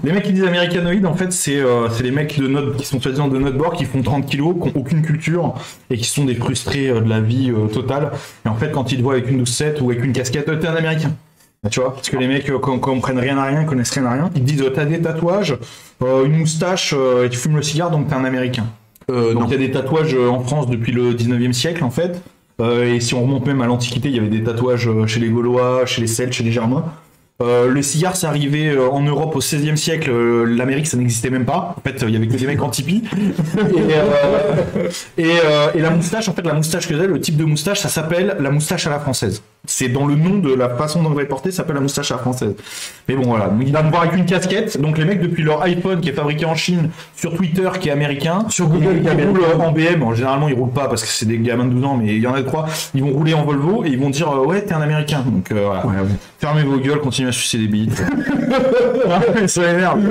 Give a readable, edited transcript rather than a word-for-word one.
Les mecs qui disent américanoïdes, en fait, c'est les mecs de notre, qui sont soi-disant de notre bord, qui font 30 kilos, qui n'ont aucune culture et qui sont des frustrés de la vie totale. Et en fait, quand ils te voient avec une 12-7 ou avec une casquette, t'es un américain. Tu vois, parce que les mecs comprennent rien à rien, connaissent rien à rien. Ils te disent t'as des tatouages, une moustache et tu fumes le cigare, donc t'es un américain. Donc il y a des tatouages en France depuis le 19e siècle en fait. Et si on remonte même à l'Antiquité, il y avait des tatouages chez les Gaulois, chez les Celtes, chez les Germains. Le cigare, c'est arrivé en Europe au XVIe siècle. L'Amérique, ça n'existait même pas. En fait, il y avait que des mecs en tipi. Et la moustache, en fait, la moustache que j'ai, le type de moustache, ça s'appelle la moustache à la française. C'est dans le nom de la façon dont on va porter, ça s'appelle la moustache à la française. Mais bon, voilà. Il va me voir avec une casquette. Donc les mecs, depuis leur iPhone qui est fabriqué en Chine, sur Twitter qui est américain, sur Google ils roulent en BM. Bon, généralement, ils roulent pas parce que c'est des gamins de 12 ans, mais il y en a trois. Ils vont rouler en Volvo et ils vont dire ouais, t'es un américain. Donc voilà. Ouais. Fermez vos gueules, continuez à sucer des bites. Ça énerve.